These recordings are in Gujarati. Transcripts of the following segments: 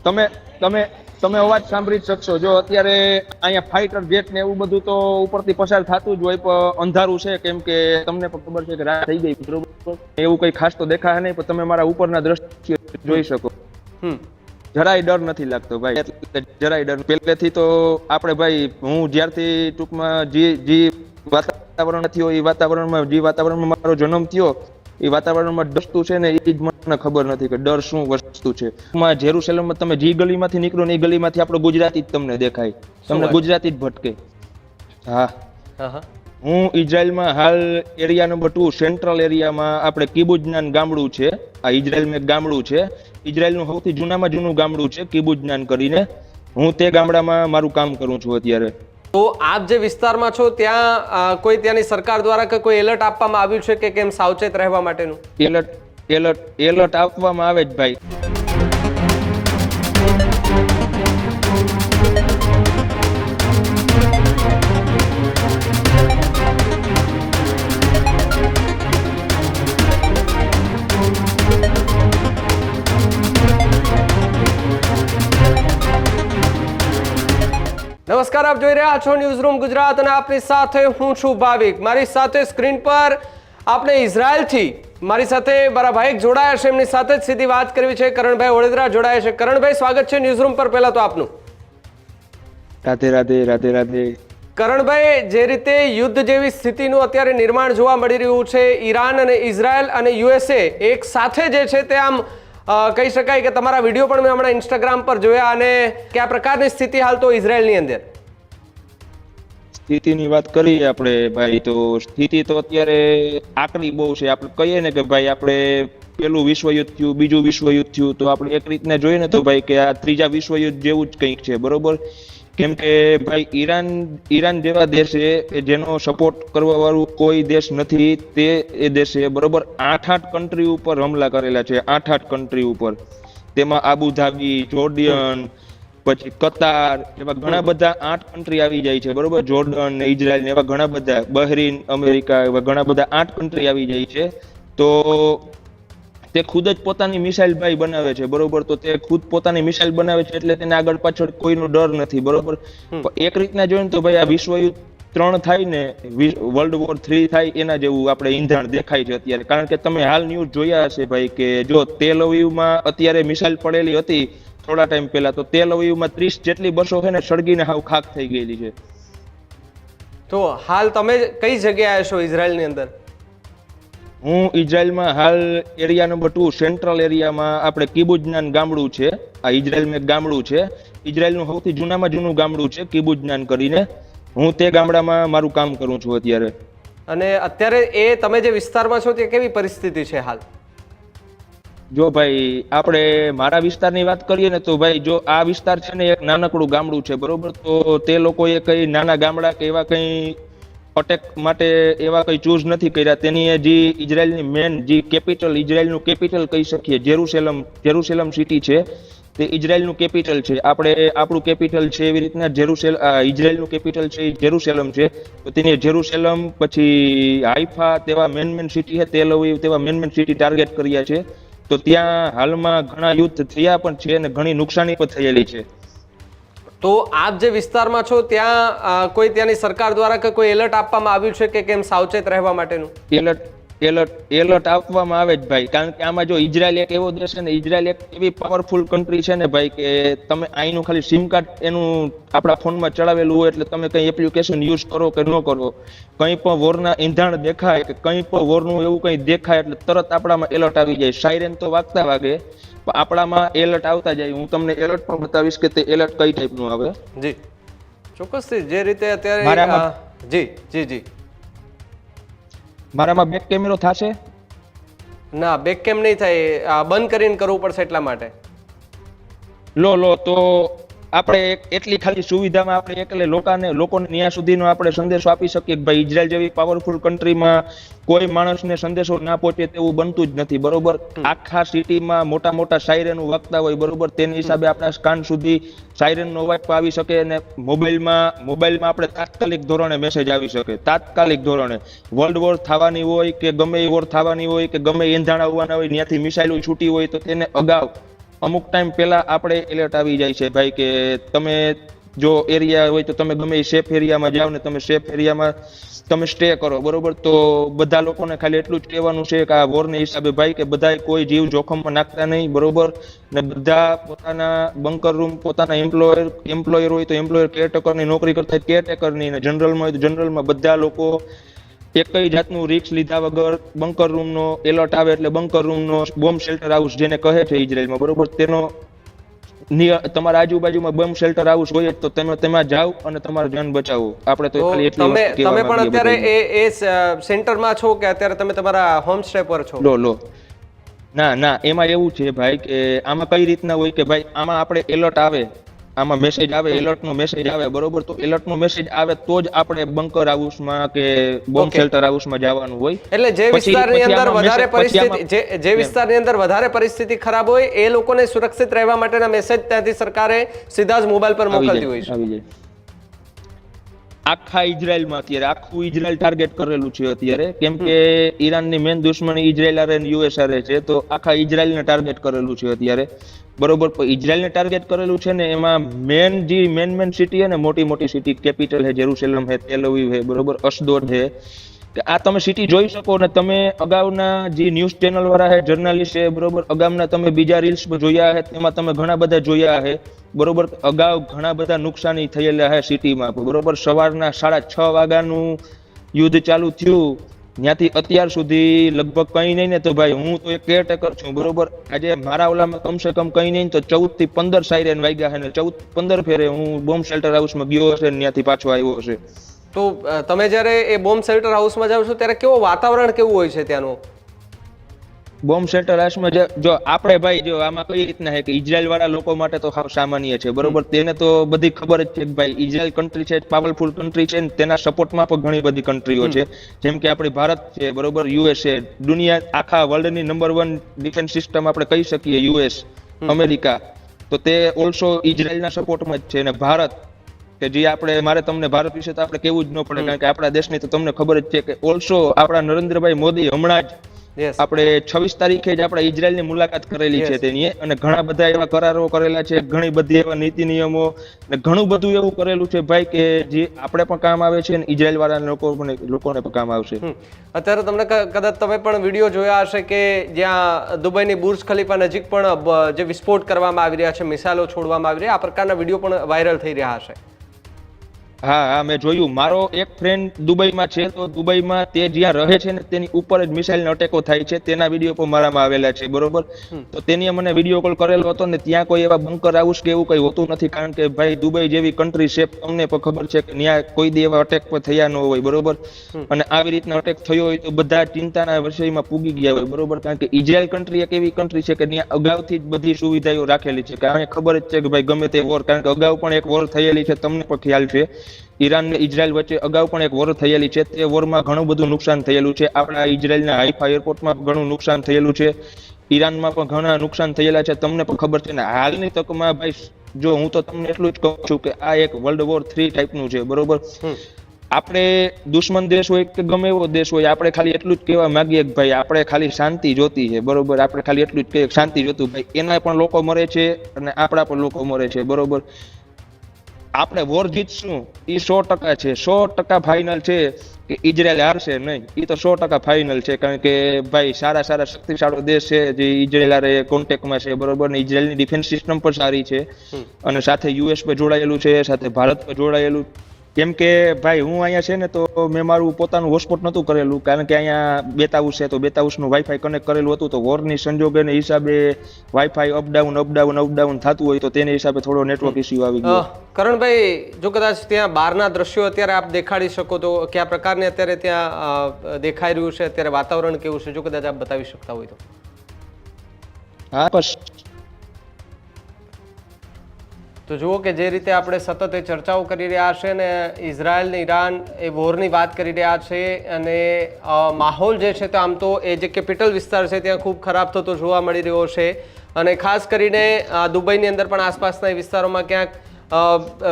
તમે તમે તમે અવાજ સાંભળી જ શકશો. જો અત્યારે અહીંયા ફાઇટર જેટ ને એવું બધું તો ઉપરથી પસાર થતું જ હોય, પણ અંધારું છે કેમ કે તમને પણ ખબર છે કે રાત થઈ ગઈ, બરોબર. એવું કઈ ખાસ તો દેખાય નહીં, પણ તમે મારા ઉપરના દ્રશ્ય જોઈ શકો. જરાય ડર નથી લાગતો ભાઈ, એટલે જરાય ડર પહેલેથી તો આપણે ભાઈ, હું જ્યારથી ટૂંકમાં જે વાતાવરણ થયો એ વાતાવરણમાં, જે વાતાવરણમાં મારો જન્મ થયો એ વાતાવરણમાં વસ્તુ છે ને એ જ મને ખબર નથી કે ડર શું વસ્તુ છે. જેરુસલેમમાં તમે જે ગલીમાંથી નીકળો ને એ ગલીમાંથી આપણો ગુજરાતી જ તમને દેખાય, તમને ગુજરાતી જ ભટકે. હા, હું ઇઝરાયલમાં હાલ એરિયા નંબર 2 સેન્ટ્રલ એરિયામાં, આપણે કિબુજનાન ગામડું છે. આ ઇઝરાયલમાં એક ગામડું છે, ઇઝરાયલનું સૌથી જૂનામાં જૂનું ગામડું છે કિબુજનાન કરીને. હું તે ગામડામાં મારું કામ કરું છું અત્યારે. તો આપ જે વિસ્તારમાં છો ત્યાં કોઈ ત્યાંની સરકાર દ્વારા કે કોઈ એલર્ટ આપવામાં આવ્યું છે કે કેમ સાવચેત રહેવા માટેનું? એલર્ટ આપવામાં આવે જ ભાઈ. નમસ્કાર, આપ જોઈ રહ્યા છો ન્યૂઝ રૂમ ગુજરાત અને આપની સાથે હું છું ભાવિક. મારી સાથે સ્ક્રીન પર આપણે ઇઝરાયલથી મારી સાથે મારા ભાઈ જોડાયા છે, એમની સાથે જ સીધી વાત કરવી છે. કરણભાઈ વડોદરા જોડાયા છે. કરણભાઈ, સ્વાગત છે ન્યૂઝ રૂમ પર. પહેલા તો આપનું. રાધે રાધે. રાધે રાધે. કરણભાઈ, જે રીતે યુદ્ધ જેવી સ્થિતિનું અત્યારે નિર્માણ જોવા મળી રહ્યું છે, ઈરાન અને ઇઝરાયલ અને યુએસએ એક સાથે જે છે તે આમ કહી શકાય કે તમારા વિડીયો પણ મેં હમણાં ઇન્સ્ટાગ્રામ પર જોયા, અને કયા પ્રકારની સ્થિતિ હાલ તો ઇઝરાયલની અંદર? સ્થિતિની વાત કરીએ આપણે ભાઈ, તો સ્થિતિ તો અત્યારે આકરી બહુ છે. આપણે કહીએ ને કે ભાઈ આપણે પેલું વિશ્વયુદ્ધ થયું, બીજું વિશ્વયુદ્ધ થયું, તો આપણે એક રીતના જોઈએ ને તો ભાઈ કે આ ત્રીજા વિશ્વયુદ્ધ જેવું જ કંઈક છે, બરોબર. કેમ કે ભાઈ ઈરાન જેવા દેશે જેનો સપોર્ટ કરવા વાળું કોઈ દેશ નથી, તે એ દેશે બરોબર 8 કન્ટ્રી ઉપર હમલા કરેલા છે. 8 કન્ટ્રી ઉપર, તેમાં આબુધાબી, જોર્ડિયન, પછી કતાર, એવા ઘણા બધા 8 કન્ટ્રી આવી જાય છે, બરોબર. જોર્ડન, ઇઝરાયલ એવા ઘણા બધા, બહરીન, અમેરિકા, એવા ઘણા બધા 8 કન્ટ્રી આવી જાય છે. તો તે ખુદ જ પોતાની મિસાઇલ ભાઈ બનાવે છે, બરોબર. તો તે ખુદ પોતાની મિસાઇલ બનાવે છે એટલે તેને આગળ પાછળ કોઈનો ડર નથી, બરોબર. એક રીતના જોઈએ ને તો ભાઈ આ વિશ્વયુદ્ધ 3 થાય ને વર્લ્ડ વોર 3 થાય એના જેવું આપણે ઈંધણ દેખાય છે અત્યારે. કારણ કે તમે હાલ ન્યૂઝ જોયા હશે ભાઈ કે જો તેલ અવીવમાં અત્યારે મિસાઇલ પડેલી હતી થોડા ટાઈમ પહેલા, તો તેલ અવીવમાં 30 જેટલી બસો છે ને સળગીને હાવ ખાક થઈ ગયેલી છે. તો હાલ તમે કઈ જગ્યાએ છો ઇઝરાયલની અંદર? હું ઇઝરાયલમાં હાલ એરિયા નંબર 2 સેન્ટ્રલ એરિયામાં, આપણે કિબુજનાન ગામડું છે. આ ઇઝરાયલમાં એક ગામડું છે, ઇઝરાયલનું સૌથી જૂનામાં જૂનું ગામડું છે કિબુજનાન કરીને. હું તે ગામડામાં મારું કામ કરું છું અત્યારે. અને અત્યારે એ તમે જે વિસ્તારમાં છો તે કેવી પરિસ્થિતિ છે હાલ? જો ભાઈ આપણે મારા વિસ્તારની વાત કરીએ ને તો ભાઈ જો આ વિસ્તાર છે ને એક નાનકડું ગામડું છે, બરોબર. તો તે લોકોએ કઈ નાના ગામડા કે એવા કઈ અટેક માટે એવા કઈ ચૂઝ નથી કર્યા. તેની જે ઇઝરાયલની મેન જે કેપિટલ, ઇઝરાયલનું કેપિટલ કહી શકીએ, જેરુસલેમ સિટી છે, તે ઇઝરાયલનું કેપિટલ છે. આપણું કેપિટલ છે એવી રીતના ઇઝરાયલનું કેપિટલ છે એ જેરુસલેમ છે. તો તેની જેરુસલેમ, પછી હાઈફા, તેવા મેન સિટી છે, તેલ અવીવ, તેવા મેન સિટી ટાર્ગેટ કર્યા છે. તો ત્યાં હાલમાં ઘણા યુદ્ધ થયા પણ છે અને ઘણી નુકસાની પણ થયેલી છે. તો આપ જે વિસ્તારમાં છો ત્યાં કોઈ ત્યાંની સરકાર દ્વારા કે કોઈ એલર્ટ આપવામાં આવ્યું છે કે કેમ સાવચેત રહેવા માટેનું? એલર્ટ આપવામાં આવે જ ભાઈ. કારણ કે આમાં જો ઇઝરાયલ એક એવો દેશ છે ને, ઇઝરાયલ એક એવી પાવરફુલ કન્ટ્રી છે ને ભાઈ કે તમે અહીંનું ખાલી સિમ કાર્ડ એનું આપણા ફોનમાં ચડાવેલું હોય એટલે તમે કઈ એપ્લિકેશન યુઝ કરો કે ન કરો, કંઈ પણ વોરના ઈંધણ દેખાય કે કંઈ પણ વોરનું એવું કંઈ દેખાય એટલે તરત આપણામાં એલર્ટ આવી જાય. સાયરન તો વાગતા વાગે, આપણામાં એલર્ટ આવતા જાય. હું તમને એલર્ટ પણ બતાવીશ કે તે એલર્ટ કઈ ટાઈપનું આવે. જી ચોક્કસથી. જે રીતે અત્યારે જી જી જી મારામાં બેક કેમેરો થશે? ના, બેક કેમ નહીં થાય, બંધ કરીને કરવું પડશે એટલા માટે. લો તો આપણે એટલી ખાલી સુવિધામાં આપણે એટલે લોકોને ત્યાં સુધીનો આપણે સંદેશો આપી શકીએ કે ભાઈ ઇઝરાયલ જેવી પાવરફુલ કન્ટ્રીમાં કોઈ માણસને સંદેશો ના પહોંચે તેવું બનતું જ નથી, બરોબર. આખા સિટીમાં મોટા સાયરનો વાગતા હોય, બરોબર. તેની હિસાબે આપણા કાન સુધી સાયરનનો અવાજ આવી શકે અને મોબાઈલમાં આપણે તાત્કાલિક ધોરણે મેસેજ આવી શકે, તાત્કાલિક ધોરણે. વર્લ્ડ વોર થવાની હોય કે ગમે એ વોર થવાની હોય કે ગમે એંધાણ આવવાના હોય, ત્યાંથી મિસાઇલો છૂટી હોય તો તેને અગાઉ અમુક ટાઈમ પહેલા આપણે એલર્ટ આવી જાય છે ભાઈ કે તમે જો એરિયા હોય તો તમે ગમે એ સેફ એરિયામાં જાઓ ને તમે સેફ એરિયામાં તમે સ્ટે કરો, બરોબર? તો બધા લોકોને ખાલી એટલું જ કહેવાનું છે કે આ વોરને હિસાબે ભાઈ કે બધા કોઈ જીવ જોખમમાં નાખતા નહીં, બરોબર? ને બધા પોતાના બંકર રૂમ, પોતાના એમ્પ્લોયર હોય તો એમ્પ્લોયર, કેરટેકરની નોકરી કરતા હોય કેરટેકરની, ને જનરલમાં હોય તો જનરલમાં, બધા લોકો એકય જાતનું રિસ્ક લીધા વગર બંકર રૂમનો એલર્ટ આવે એટલે બંકર રૂમનો બોમ્બ શેલ્ટર હાઉસ જેને કહે છે ઇઝરાયલમાં, બરોબર? તેનો તમારા આજુબાજુમાં બોમ્બ શેલ્ટર હાઉસ હોય તો તમે તેમાં જાઓ અને તમારો જાન બચાવો. આપણે તો ખાલી એટલી તમે વસ્તુ કહેવા તમે પણ માંગીએ અત્યારે એ સેન્ટરમાં છો કે અત્યારે તમે તમારા હોમ સ્ટે પર છો? લો ના એમાં એવું છે ભાઈ કે આમાં કઈ રીતના હોય કે ભાઈ આમાં આપણે એલર્ટ આવે, આમાં મેસેજ આવે, એલર્ટ નો મેસેજ આવે, બરોબર? તો એલર્ટ નો મેસેજ આવે તો જ આપણે બંકર હાઉસમાં કે બોમ્બ શેલ્ટર હાઉસમાં જવાનું હોય. એટલે જે વિસ્તારની અંદર વધારે પરિસ્થિતિ જે વિસ્તારની અંદર વધારે પરિસ્થિતિ ખરાબ હોય એ લોકોને સુરક્ષિત રહેવા માટેના મેસેજ ત્યાંથી સરકારે સીધા જ મોબાઈલ પર મોકલતી હોય છે. આવી જાય આખા ઇઝરાયલમાં અત્યારે આખું ઇઝરાયલ ટાર્ગેટ કરેલું છે અત્યારે, કેમ કે ઈરાનની મેન દુશ્મની ઇઝરાયલ અને યુએસ છે, તો આખા ઇઝરાયલને ટાર્ગેટ કરેલું છે અત્યારે, બરોબર? પણ ઇઝરાયલને ટાર્ગેટ કરેલું છે ને એમાં મેન સિટી છે ને, મોટી સિટી કેપિટલ છે, જેરુસલેમ છે, તેલ અવીવ છે, બરોબર? અશદોદ છે, કે આ તમે સિટી જોઈ શકો ને તમે અગાઉના જે ન્યૂઝ ચેનલ વાળા છે, જર્નાલિસ્ટ છે, બરોબર? અગાઉના તમે બીજા રીલ્સ જોયા છે તેમાં તમે ઘણા બધા જોયા છે, બરોબર? અગાઉ ઘણા બધા નુકસાની થયેલા છે સિટીમાં, બરોબર? સવારના 6:30 વાગ્યાનું યુદ્ધ ચાલુ થયું, ત્યાંથી અત્યાર સુધી લગભગ કઈ નહીં ને તો ભાઈ હું તો એક કેરટેકર છું, બરોબર? આજે મારા ઓલામાં કમસે કમ કઈ નહીં તો 14 થી 15 સાયરન વાગ્યા છે ને 14-15 ફેરે હું બોમ્બ શેલ્ટર હાઉસમાં ગયો હશે ને ત્યાંથી પાછો આવ્યો હશે. તો તમે જ્યારે એ બોમ્બ શેલ્ટર હાઉસમાં જાવ છો ત્યારે કેવો વાતાવરણ કેવું હોય છે ત્યાંનું? બોમ્બ શેલ્ટર હાઉસમાં જો આપણે ભાઈ જો આમાં કઈ રીતના છે કે ઇઝરાયલ વાળા લોકો માટે તો સાવ સામાન્ય છે, બરોબર? તેને તો બધી ખબર જ છે કે ભાઈ ઇઝરાયલ કન્ટ્રી છે, પાવરફુલ કન્ટ્રી છે, તેના સપોર્ટમાં પણ ઘણી બધી કન્ટ્રીઓ છે, જેમ કે આપણી ભારત છે, બરોબર? યુએસ છે, દુનિયા આખા વર્લ્ડની નંબર 1 ડિફેન્સ સિસ્ટમ આપણે કહી શકીએ યુએસ, અમેરિકા, તો તે ઓલસો ઇઝરાયલના સપોર્ટમાં જ છે. અને ભારત કે જે આપણે મારે તમને ભારત વિશે તો આપણે કેવું જ ન પડે, કારણ કે આપણા દેશની તો તમને ખબર જ છે કે ઓલસો આપણા નરેન્દ્રભાઈ મોદી હમણાં જ આપણે 26 તારીખે જ આપણે ઇઝરાયલની મુલાકાત કરેલી છે તેની, અને ઘણા બધા એવા કરારો કરેલા છે, ઘણી બધી એવા નીતિ નિયમો ને ઘણું બધું એવું કરેલું છે ભાઈ કે જે આપણે પણ કામ આવે છે અને ઇઝરાયલ વાળા લોકોને પણ કામ આવશે. અત્યારે તમને કદાચ તમે પણ વિડીયો જોયા હશે કે જ્યાં દુબઈની બુર્જ ખલીફા નજીક પણ જે વિસ્ફોટ કરવામાં આવી રહ્યા છે, મિસાઇલો છોડવામાં આવી રહ્યા, આ પ્રકારના વિડીયો પણ વાયરલ થઈ રહ્યા હશે. હા મેં જોયું. મારો એક ફ્રેન્ડ દુબઈમાં છે, તો દુબઈમાં તે જ્યાં રહે છે ને તેની ઉપર જ મિસાઇલનો અટેકો થાય છે, તેના વિડીયો પણ મારામાં આવેલા છે, બરોબર? તો તેની મને વિડીયો કોલ કરેલો હતો ને ત્યાં કોઈ એવા બંકર હાઉસ કે એવું કઈ હોતું નથી, કારણ કે ભાઈ દુબઈ જેવી કન્ટ્રી છે, તમને પણ ખબર છે કે ત્યાં કોઈ દી એવા અટેક પણ થયા ન હોય, બરોબર? અને આવી રીતના અટેક થયો હોય તો બધા ચિંતાના વિષયમાં પૂગી ગયા હોય, બરોબર? કારણ કે ઇઝરાયલ કન્ટ્રી એક એવી કન્ટ્રી છે કે ત્યાં અગાઉથી જ બધી સુવિધાઓ રાખેલી છે, કારણ કે ખબર જ છે કે ભાઈ ગમે તે વોર, કારણ કે અગાઉ પણ એક વોર થયેલી છે, તમને પણ ખ્યાલ છે, ઈરાન ને ઇઝરાયલ વચ્ચે અગાઉ પણ એક વોર થયેલી છે, તે વોરમાં ઘણું બધું નુકસાન થયેલું છે. આપણા ઇઝરાયલના હાઈફા એરપોર્ટમાં ઘણું નુકસાન થયેલું છે, ઈરાનમાં પણ ઘણા નુકસાન થયેલા છે, તમને પણ ખબર છે ને. હાલની તકમાં ભાઈ જો હું તો તમને એટલું જ કહું છું કે આ એક વર્લ્ડ વોર 3 ટાઈપનું છે, બરોબર? આપણે દુશ્મન દેશ હોય કે ગમે એવો દેશ હોય, આપણે ખાલી એટલું જ કહેવા માંગીએ કે ભાઈ આપણે ખાલી શાંતિ જોતી છે, બરોબર? આપણે ખાલી એટલું જ કહીએ શાંતિ જોતું, ભાઈ એના પણ લોકો મરે છે અને આપણા પણ લોકો મરે છે, બરોબર? આપણે વોર જીતશું એ 100% છે, 100% ફાઇનલ છે કે ઇઝરાયલ હારશે નહીં, એ તો 100% ફાઇનલ છે, કારણ કે ભાઈ સારા શક્તિશાળી દેશ છે જે ઇઝરાયલ હારે કોન્ટેક્ટમાં છે, બરોબર? ને ઇઝરાયલની ડિફેન્સ સિસ્ટમ પણ સારી છે, અને સાથે યુએસ પર જોડાયેલું છે, સાથે ભારત પર જોડાયેલું. કેમ કે ભાઈ હું અહીંયા છે ને તો મેં મારું પોતાનું હોટસ્પોટ નહોતું કરેલું, કારણ કે અહીંયા બેતાઉસ છે, તો બેતાઉસનું વાઈફાઈ કનેક્ટ કરેલું હતું, તો વોરની સંજોગોને હિસાબે વાઈફાઈ અપડાઉન થતું હોય તો તેને હિસાબે થોડો નેટવર્ક ઇસ્યુ આવી ગયો. કરણભાઈ, જો કદાચ ત્યાં બહારના દ્રશ્યો અત્યારે આપ દેખાડી શકો તો કયા પ્રકારની અત્યારે ત્યાં દેખાઈ રહ્યું છે, અત્યારે વાતાવરણ કેવું છે, જો કદાચ આપ બતાવી શકતા હોય તો? હા બસ તો જુઓ કે જે રીતે આપણે સતત એ ચર્ચાઓ કરી રહ્યા છે ને ઇઝરાયલ ને ઈરાન એ વોરની વાત કરી રહ્યા છે, અને માહોલ જે છે તો આમ તો એ જે કેપિટલ વિસ્તાર છે ત્યાં ખૂબ ખરાબ થતો જોવા મળી રહ્યો છે, અને ખાસ કરીને દુબઈની અંદર પણ આસપાસના વિસ્તારોમાં ક્યાંક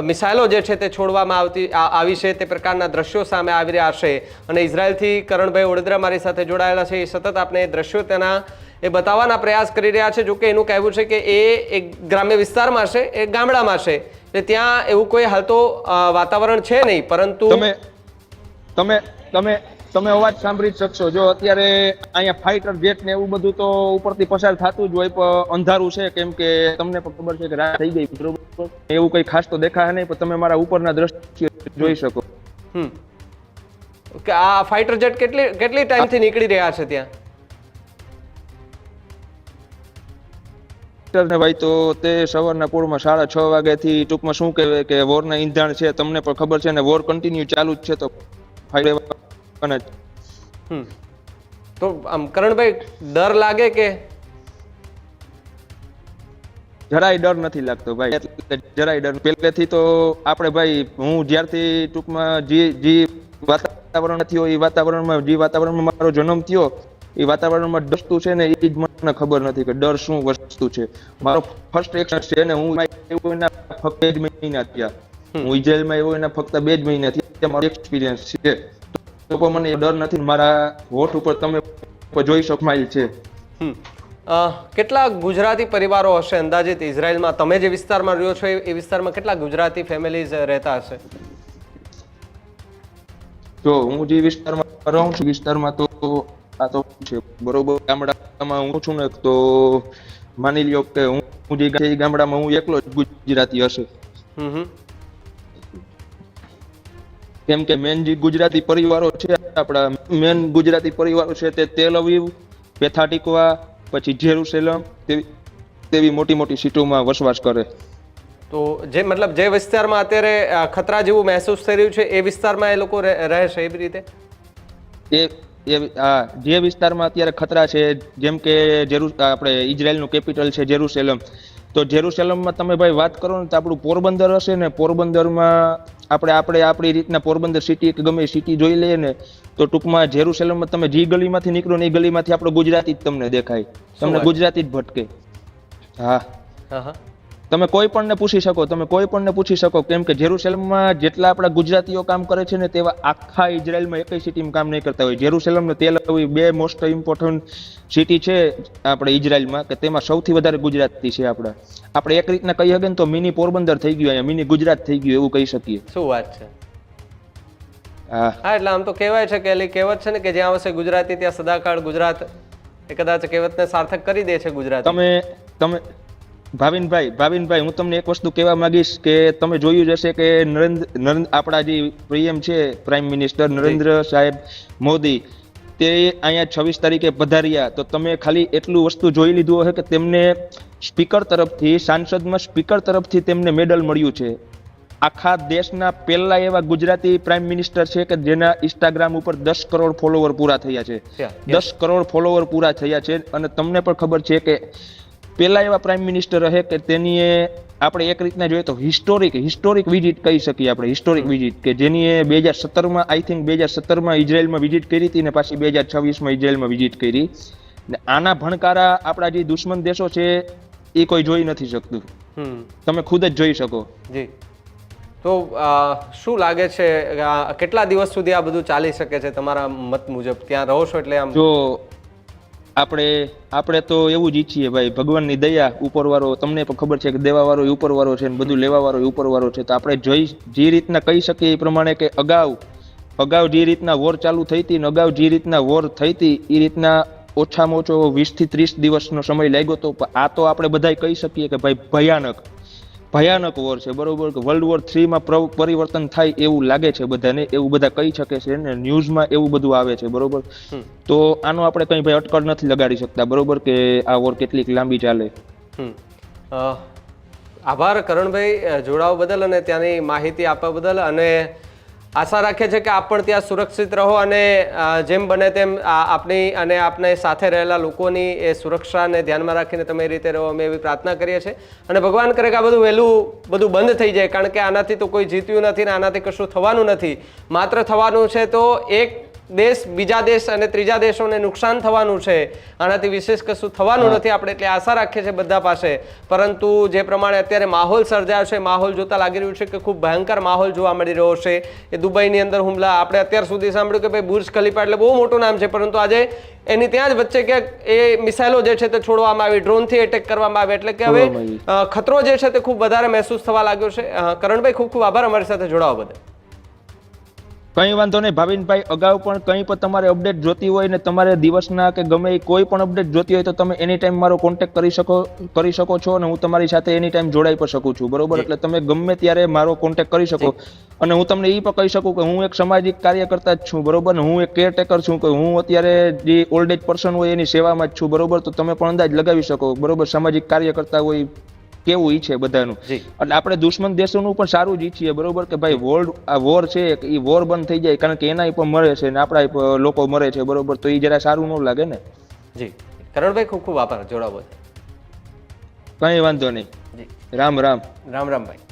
મિસાઇલો જે છે તે છોડવામાં આવી છે, તે પ્રકારના દ્રશ્યો સામે આવી રહ્યા છે. અને ઇઝરાયલથી કરણભાઈ વડોદરા મારી સાથે જોડાયેલા છે, એ સતત આપણે દ્રશ્યો તેના એ બતાવવાના પ્રયાસ કરી રહ્યા છે. જોકે એનું કહેવું છે કે એ એક ગ્રામ્ય વિસ્તારમાં છે, એ ગામડામાં છે, એટલે ત્યાં એવું કોઈ હાલ તો વાતાવરણ છે નહીં. પરંતુ તમે અવાજ સાંભળી જ શકશો. જો અત્યારે અહીંયા ફાઇટર જેટ ને એવું બધું તો ઉપરથી પસાર થતું જ હોય, પણ અંધારું છે, કેમ કે તમને પણ ખબર છે કે રાત થઈ ગઈ, બરોબર. એવું કઈ ખાસ તો દેખાય નહીં, પણ તમે મારા ઉપરના દ્રશ્ય જોઈ શકો. કે આ ફાઇટર જેટ કેટલી ટાઈમથી નીકળી રહ્યા છે ત્યાં? ને ભાઈ તો તે સવારના પોળમાં 6:30 વાગ્યાથી ટૂંકમાં શું કહેવાય કે વોરના ઈંધણ છે, તમને પણ ખબર છે, ને વોર કન્ટિન્યુ ચાલુ જ છે. તો તો આમ કરણભાઈ ડર લાગે કે? જરાય ડર નથી લાગતો ભાઈ, એટલે જરાય ડર પહેલેથી તો આપણે ભાઈ, હું જ્યારથી ટૂંકમાં જે વાતાવરણ થયો એ વાતાવરણમાં, જે વાતાવરણમાં મારો જન્મ થયો એ વાતાવરણમાં વસ્તુ છે ને એ જ મને ખબર નથી કે ડર શું વસ્તુ છે. મારો ફર્સ્ટ એક્સપિરિયન્સ છે ને હું એવું એના ફક્ત 2 મહિના થયા, હું ઇઝરાયલમાં એવું એના ફક્ત 2 જ મહિના થયા, મારો એક્સપિરિયન્સ છે. તો પણ મને ડર નથી. મારા હોઠ ઉપર તમે જોઈ શકો સ્માઈલ છે. કેટલા ગુજરાતી પરિવારો હશે અંદાજિત ઇઝરાયલમાં? તમે જે વિસ્તારમાં રહ્યો છો એ વિસ્તારમાં કેટલા ગુજરાતી ફેમિલીઝ રહેતા હશે? જો હું જે વિસ્તારમાં રહું છું, વિસ્તારમાં તો આ તો છે, બરોબર. ગામડામાં હું છું ને, તો માની લ્યો કે હું જે ગામડામાં હું એકલો જ ગુજરાતી હશે. કેમ કે મેન જે ગુજરાતી પરિવારો છે, આપણા મેન ગુજરાતી પરિવારો છે તે તેલ અવીવ, પેથા ટીકવા, પછી જેરુસલેમ તેવી મોટી મોટી સિટીઓમાં વસવાટ કરે. તો જે મતલબ જે વિસ્તારમાં અત્યારે ખતરા જેવું મહેસૂસ થઈ રહ્યું છે એ વિસ્તારમાં એ લોકો રહે છે એવી રીતે? જે વિસ્તારમાં અત્યારે ખતરા છે, જેમ કે આપણે ઇઝરાયલનું કેપિટલ છે જેરુસલેમ, તો જેરુસલેમમાં તમે ભાઈ વાત કરો ને તો આપણું પોરબંદર હશે ને, પોરબંદરમાં આપણે આપણી રીતના પોરબંદર સિટી કે ગમે સિટી જોઈ લઈએ ને, તો ટૂંકમાં જેરુસલેમમાં તમે જે ગલીમાંથી નીકળો ને એ ગલીમાંથી આપણો ગુજરાતી જ તમને દેખાય, તમને ગુજરાતી જ ભટકે. હા, તમે કોઈ પણ ને પૂછી શકો, કેમ કે જેરુસલેમમાં જેટલા આપણા ગુજરાતીઓ કામ કરે છે ને તેવા આખા ઇઝરાયલમાં એકય સિટીમાં કામ નહીં કરતા હોય. જેરુસલેમ ને તેલ અવીવ 2 મોસ્ટ ઇમ્પોર્ટન્ટ સિટી છે આપણે ઇઝરાયલમાં, કે તેમાં સૌથી વધારે ગુજરાતી છે. આપણે એક રીતના કહી શકીએ ને તો મિની પોરબંદર થઈ ગયું, અહીંયા મિની ગુજરાત થઈ ગયું એવું કહી શકીએ. શું વાત છે? હા, એટલે આમ તો કહેવાય છે કે એલી કહેવત છે ને કે જ્યાં આવશે ગુજરાતી ત્યાં સદાકાળ ગુજરાત, એ કદાચ કહેવતને સાર્થક કરી દે છે ગુજરાત. તમે ભાવિનભાઈ હું તમને એક વસ્તુ કહેવા માંગીશ કે તમે જોયું જ હશે કે આપણા જે પીએમ છે, પ્રાઇમ મિનિસ્ટર નરેન્દ્ર સાહેબ મોદી, તે અહીંયા 26 તારીખે પધાર્યા, તો તમે ખાલી એટલું વસ્તુ જોઈ લીધું હશે કે તેમને સ્પીકર તરફથી, સાંસદમાં સ્પીકર તરફથી તેમને મેડલ મળ્યું છે. આખા દેશના પહેલા એવા ગુજરાતી પ્રાઇમ મિનિસ્ટર છે કે જેના ઇન્સ્ટાગ્રામ ઉપર 10 કરોડ ફોલોવર પૂરા થયા છે. 10 કરોડ ફોલોવર પૂરા થયા છે. અને તમને પણ ખબર છે કે પહેલા એવા પ્રાઇમ મિનિસ્ટર રહે કે તેની આપણે એક રીતના જોઈએ તો હિસ્ટોરિક વિઝિટ કહી શકીએ આપણે, હિસ્ટોરિક વિઝિટ કે જેની 2017માં આઈ થિંક 2017માં ઇઝરાયલમાં વિઝિટ કરી હતી ને પાછી 2026માં ઇઝરાયલમાં વિઝિટ કરી. ને આના ભણકારા આપણા જે દુશ્મન દેશો છે એ કોઈ જોઈ નથી શકતું, તમે ખુદ જ જોઈ શકો. જી, તો શું લાગે છે કેટલા દિવસ સુધી આ બધું ચાલી શકે છે તમારા મત મુજબ? ત્યાં રહો છો એટલે આમ જો આપણે તો એવું જ ઈચ્છીએ ભાઈ, ભગવાનની દયા, ઉપરવાળો, તમને પણ ખબર છે કે દેવાવાળો એ ઉપરવાળો છે ને બધું લેવાવાળો એ ઉપરવાળો છે. તો આપણે જે રીતના કહી શકીએ એ પ્રમાણે કે અગાઉ જે રીતના વોર ચાલુ થઈ હતી ને અગાઉ જે રીતના વોર થઈ હતી એ રીતના ઓછામાં ઓછો 20 થી 30 દિવસનો સમય લાગ્યો હતો. આ તો આપણે બધા કહી શકીએ કે ભાઈ ભયાનક વોર છે, બરોબર. કે વર્લ્ડ વોર 3 માં પરિવર્તન થાય એવું લાગે છે બધાને, એવું બધા કહી શકે છે ને ન્યૂઝમાં એવું બધું આવે છે, બરોબર. તો આનો આપણે કઈ ભાઈ અટકળ નથી લગાડી શકતા, બરોબર, કે આ વોર કેટલીક લાંબી ચાલે. આભાર કરણભાઈ જોડાવા બદલ અને ત્યાંની માહિતી આપવા બદલ, અને આશા રાખીએ છીએ કે આપ પણ ત્યાં સુરક્ષિત રહો અને જેમ બને તેમ આપની અને આપને સાથે રહેલા લોકોની એ સુરક્ષાને ધ્યાનમાં રાખીને તમે એ રીતે રહો, અમે એવી પ્રાર્થના કરીએ છીએ. અને ભગવાન કરે કે આ બધું બંધ થઈ જાય, કારણ કે આનાથી તો કોઈ જીત્યું નથી ને આનાથી કશું થવાનું નથી. માત્ર થવાનું છે તો એક દેશ બીજા દેશ અને ત્રીજા દેશોને નુકસાન થવાનું છે, આનાથી વિશેષ કશું થવાનું નથી આપણે એટલે આશા રાખીએ છીએ બધા પાસે. પરંતુ જે પ્રમાણે અત્યારે માહોલ સર્જાયો છે, માહોલ જોતા લાગી રહ્યું છે કે ખૂબ ભયંકર માહોલ જોવા મળી રહ્યો છે. એ દુબઈની અંદર હુમલા આપણે અત્યાર સુધી સાંભળ્યું કે ભાઈ બુર્જ ખલીફા એટલે બહુ મોટું નામ છે, પરંતુ આજે એની ત્યાં જ વચ્ચે ક્યાંક એ મિસાઇલો જે છે તે છોડવામાં આવી, ડ્રોનથી એટેક કરવામાં આવે, એટલે કે હવે ખતરો જે છે તે ખૂબ વધારે મહેસૂસ થવા લાગ્યો છે. કરણભાઈ ખૂબ ખૂબ આભાર અમારી સાથે જોડાવા બદલ. કઈ વાંધો નહીં ભાવિનભાઈ, અગાઉ પણ કંઈ પણ તમારે અપડેટ જોતી હોય ને તમારે દિવસના કે ગમે એ કોઈ પણ અપડેટ જોતી હોય તો તમે એની ટાઈમ મારો કોન્ટેક્ટ કરી શકો છો અને હું તમારી સાથે એની ટાઈમ જોડાઈ પણ શકું છું, બરોબર? એટલે તમે ગમે ત્યારે મારો કોન્ટેક્ટ કરી શકો. અને હું તમને એ પણ કહી શકું કે હું એક સામાજિક કાર્યકર્તા જ છું, બરોબર ને? હું એક કેરટેકર છું કે હું અત્યારે જે ઓલ્ડ એજ પર્સન હોય એની સેવામાં જ છું, બરોબર? તો તમે પણ અંદાજ લગાવી શકો, બરોબર? સામાજિક કાર્યકર્તા હોય કેવું ઈ છે બધાનું. એટલે આપણે દુશ્મન દેશોનું પણ સારું જ ઈચ્છીએ, બરોબર? કે ભાઈ આ વોર છે એ વોર બંધ થઈ જાય, કારણ કે એના પણ મરે છે ને આપણા લોકો મરે છે, બરોબર? તો એ જરા સારું ન લાગે ને. જી કરણભાઈ ખૂબ ખૂબ આભાર જોડાવા બદલ. કઈ વાંધો નહીં. રામ રામ. રામ રામ ભાઈ.